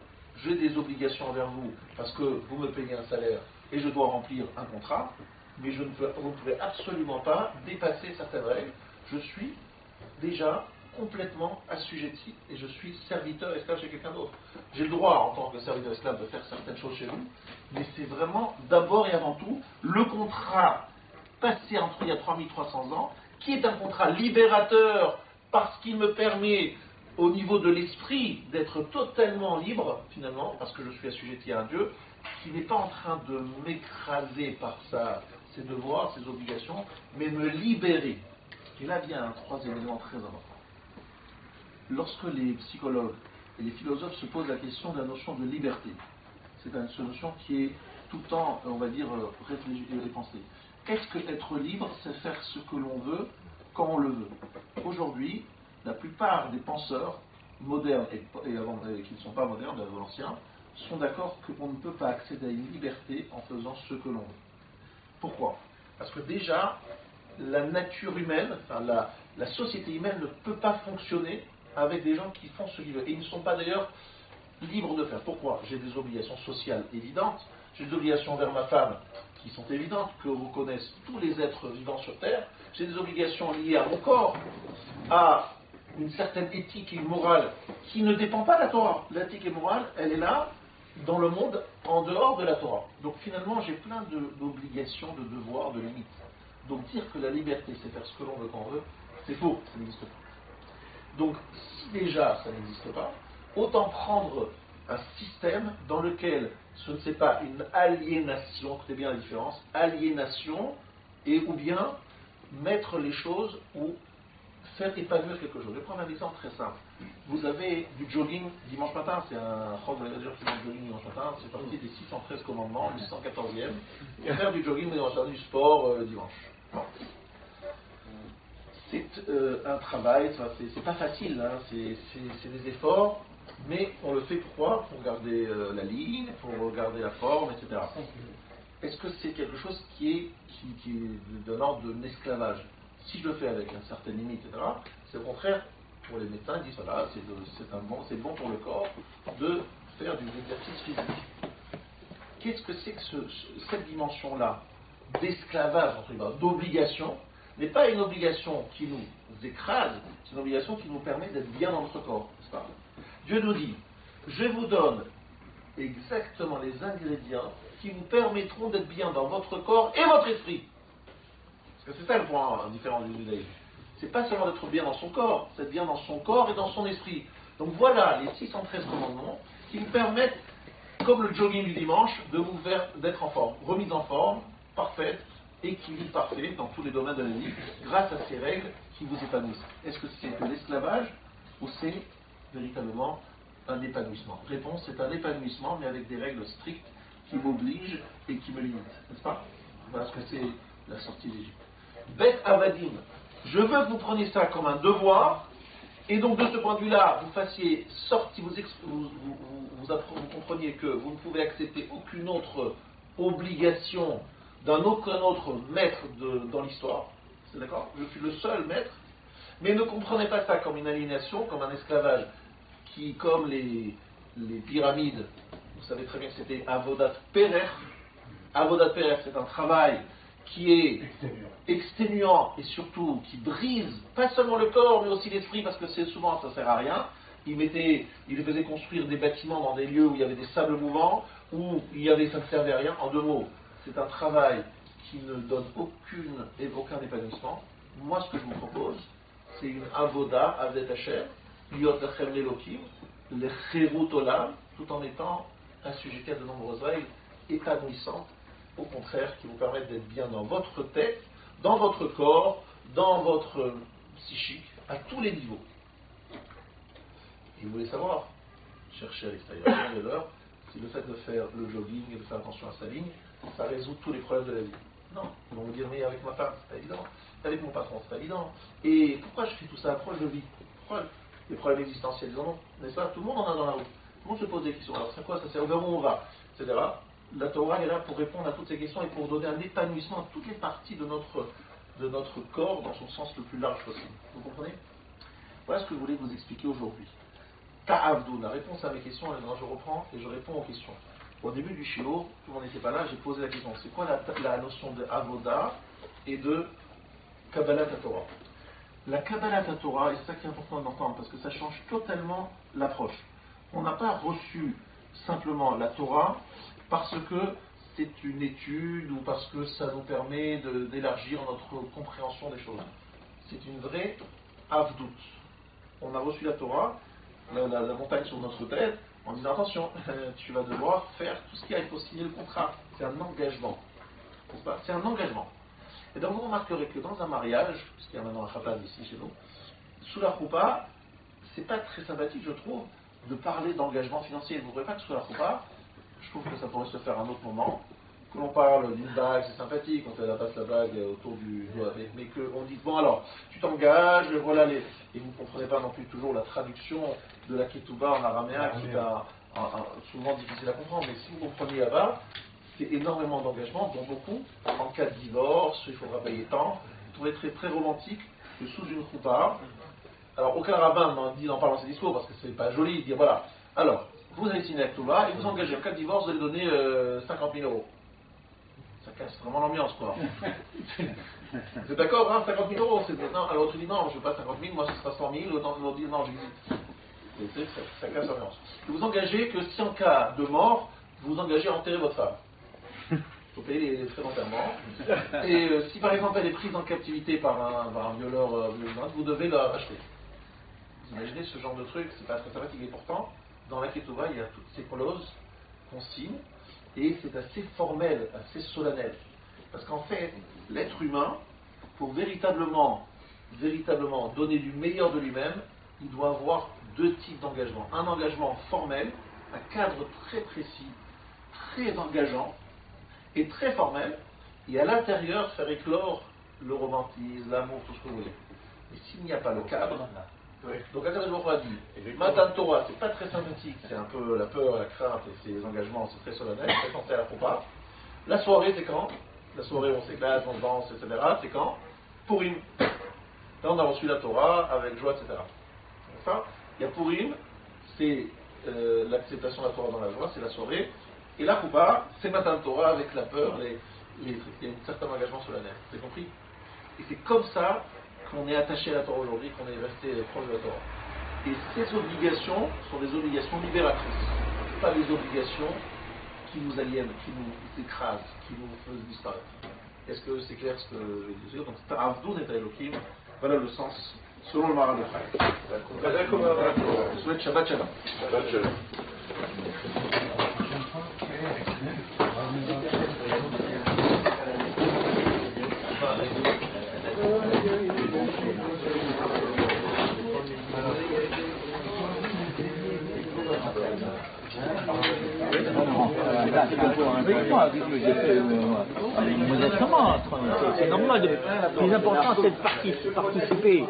j'ai des obligations envers vous parce que vous me payez un salaire et je dois remplir un contrat, mais vous ne pouvez absolument pas dépasser certaines règles. Je suis déjà complètement assujetti et je suis serviteur esclave chez quelqu'un d'autre. J'ai le droit, en tant que serviteur esclave, de faire certaines choses chez vous, mais c'est vraiment, d'abord et avant tout, le contrat passé entre il y a 3300 ans, qui est un contrat libérateur parce qu'il me permet, au niveau de l'esprit, d'être totalement libre, finalement, parce que je suis assujetti à un Dieu, qui n'est pas en train de m'écraser par ses devoirs, ses obligations, mais me libérer. Et là vient un troisième élément très important. Lorsque les psychologues et les philosophes se posent la question de la notion de liberté, c'est une notion qui est tout le temps, on va dire, réfléchie et pensée. Est-ce que être libre, c'est faire ce que l'on veut, quand on le veut? Aujourd'hui, la plupart des penseurs modernes et qui ne sont pas modernes, de l'ancien, sont d'accord qu'on ne peut pas accéder à une liberté en faisant ce que l'on veut. Pourquoi? Parce que déjà, la nature humaine, enfin la société humaine ne peut pas fonctionner avec des gens qui font ce qu'ils veulent. Et ils ne sont pas d'ailleurs libres de faire. Pourquoi? J'ai des obligations sociales évidentes, j'ai des obligations envers ma femme qui sont évidentes, que reconnaissent tous les êtres vivants sur Terre, j'ai des obligations liées à mon corps, à une certaine éthique et morale qui ne dépend pas de la Torah. L'éthique et morale, elle est là, dans le monde, en dehors de la Torah. Donc finalement, j'ai plein d'obligations, de devoirs, de limites. Donc dire que la liberté, c'est faire ce que l'on veut quand on veut, c'est faux, ça n'existe pas. Donc si déjà ça n'existe pas, autant prendre un système dans lequel ce n'est pas une aliénation, écoutez bien la différence, aliénation, et ou bien mettre les choses ou faire épanouir quelque chose. Je vais prendre un exemple très simple. Vous avez du jogging dimanche matin, c'est un chok de la qui fait du jogging dimanche matin, c'est parti des 613 commandements, le 614e, et faire du jogging dimanche matin, du sport dimanche. Bon. C'est un travail, c'est pas facile, hein, c'est des efforts, mais on le fait pourquoi? Pour garder la ligne, pour garder la forme, etc. Est-ce que c'est quelque chose qui est de l'ordre de l'esclavage? Si je le fais avec une certaine limite, etc., c'est au contraire, pour les médecins, ils disent voilà, c'est bon pour le corps de faire du exercice physique. Qu'est-ce que c'est que cette dimension-là d'esclavage, d'obligation, n'est pas une obligation qui nous écrase, c'est une obligation qui nous permet d'être bien dans notre corps, n'est-ce pas? Dieu nous dit, je vous donne exactement les ingrédients qui vous permettront d'être bien dans votre corps et votre esprit. Parce que c'est ça le point différent du judaïsme. C'est pas seulement d'être bien dans son corps, c'est d'être bien dans son corps et dans son esprit. Donc voilà les 613 commandements qui vous permettent, comme le jogging du dimanche, de vous faire d'être en forme, remise en forme, parfaite, équilibre parfait dans tous les domaines de la vie, grâce à ces règles qui vous épanouissent. Est-ce que c'est de l'esclavage ou c'est véritablement un épanouissement? Réponse, c'est un épanouissement, mais avec des règles strictes qui m'obligent et qui me limitent, n'est-ce pas? Voilà ce que c'est la sortie d'Égypte. Bet Avadim, je veux que vous preniez ça comme un devoir, et donc de ce point de vue-là, vous fassiez sortir, vous compreniez que vous ne pouvez accepter aucune autre obligation d'un aucun autre maître dans l'histoire, c'est d'accord? Je suis le seul maître, mais ne comprenez pas ça comme une aliénation, comme un esclavage, qui, comme les pyramides, vous savez très bien que c'était Avodat Perer. Avodat Perer, c'est un travail qui est exténuant et surtout qui brise pas seulement le corps mais aussi l'esprit, parce que souvent ça ne sert à rien. Il faisait construire des bâtiments dans des lieux où il y avait des sables mouvants, où ça ne servait à rien. En deux mots, c'est un travail qui ne donne aucun épanouissement. Moi, ce que je vous propose, c'est une avoda, avdet Hashem, liot lachem lelokim, le cherut olam, tout en étant assujetti à de nombreuses règles épanouissantes, au contraire, qui vous permettent d'être bien dans votre tête, dans votre corps, dans votre psychique, à tous les niveaux. Et vous voulez savoir, cherchez à l'extérieur, regardez-leur, si le fait de faire le jogging et de faire attention à sa ligne, ça résout tous les problèmes de la vie. Non, ils vont vous dire, mais avec ma femme, c'est pas évident, avec mon patron, c'est pas évident. Et pourquoi je fais tout ça? Pourquoi je vis? Pourquoi les problèmes existentiels, ils en ont, n'est-ce pas? Tout le monde en a dans la rue. Tout le monde se pose des questions. Alors c'est quoi? Ça sert vers où on va, etc. La Torah est là pour répondre à toutes ces questions et pour donner un épanouissement à toutes les parties de notre corps dans son sens le plus large possible. Vous comprenez? Voilà ce que je voulais vous expliquer aujourd'hui. Ta'avdou, la réponse à mes questions, alors je reprends et je réponds aux questions. Au début du shiur, tout le monde n'était pas là, j'ai posé la question, c'est quoi la notion de Avoda et de Kabbalat Torah? La Kabbalat Torah, et c'est ça qui est important d'entendre, parce que ça change totalement l'approche. On n'a pas reçu simplement la Torah parce que c'est une étude ou parce que ça nous permet d'élargir notre compréhension des choses. C'est une vraie Avdout. On a reçu la Torah, la montagne sur notre tête, en disant attention, tu vas devoir faire tout ce qu'il y a, il faut signer le contrat. C'est un engagement. N'est-ce pas? C'est un engagement. Et donc vous remarquerez que dans un mariage, puisqu'il y a maintenant un khatam ici chez nous, sous la choupa, c'est pas très sympathique, je trouve, de parler d'engagement financier. Vous ne trouvez pas que sous la choupa, je trouve que ça pourrait se faire à un autre moment, que l'on parle d'une bague, c'est sympathique, on passe la bague autour du doigt, mais qu'on dit, bon alors, tu t'engages, voilà les... Et vous ne comprenez pas non plus toujours la traduction de la ketouba en araméen, qui est souvent difficile à comprendre, mais si vous comprenez là-bas, c'est énormément d'engagement, dont beaucoup, en cas de divorce, il faudra payer tant. Vous trouvez très, très romantique que sous une choupa, alors aucun rabbin n'en parle dans ses discours, parce que c'est pas joli, de dire voilà, alors, vous avez signé la ketouba, et vous engagez, en cas de divorce, vous allez donner 50 000 euros. Ça casse vraiment l'ambiance, quoi. Vous êtes d'accord, hein, 50 000 euros, non, alors l'autre dit non, je ne veux pas 50 000, moi ce sera 100 000, l'autre dit non, j'existe. Ça casse l'ambiance. Et vous engagez que si en cas de mort, vous vous engagez à enterrer votre femme. Il faut payer les frais d'enterrement. Et si par exemple elle est prise en captivité par un violeur, vous devez la racheter. Vous imaginez ce genre de truc, c'est pas très sympathique. Et pourtant, dans la ketouba, il y a toutes ces clauses qu'on signe, et c'est assez formel, assez solennel. Parce qu'en fait, l'être humain, pour véritablement donner du meilleur de lui-même, il doit avoir deux types d'engagement. Un engagement formel, un cadre très précis, très engageant et très formel, et à l'intérieur faire éclore le romantisme, l'amour, tout ce que vous voulez. Mais s'il n'y a pas le cadre, donc Akadosh Baruch Hu a dit, Matan Torah, c'est pas très sympathique, c'est un peu la peur, la crainte, et c'est les engagements, c'est très solennel, c'est censé à la Choupa. La soirée, c'est quand? La soirée où on s'éclate, on danse, etc. C'est quand? Purim. Là, on a reçu la Torah avec joie, etc. Enfin, il y a Purim, c'est l'acceptation de la Torah dans la joie, c'est la soirée. Et la Choupa, c'est Matan Torah avec la peur, il y a un certain engagement solennel. Vous avez compris? Et c'est comme ça qu'on est attaché à la Torah aujourd'hui, qu'on est resté proche de la Torah. Et ces obligations sont des obligations libératrices, pas des obligations qui nous aliènent, qui nous écrasent, qui nous fassent disparaître. Est-ce que c'est clair ce que je veux dire? Donc, Ta'avdou n'est Elohim, voilà le sens, selon le Maharal de Chaim. Je souhaite Shabbat Shalom. Shabbat Shalom. C'est normal, le plus important c'est de participer.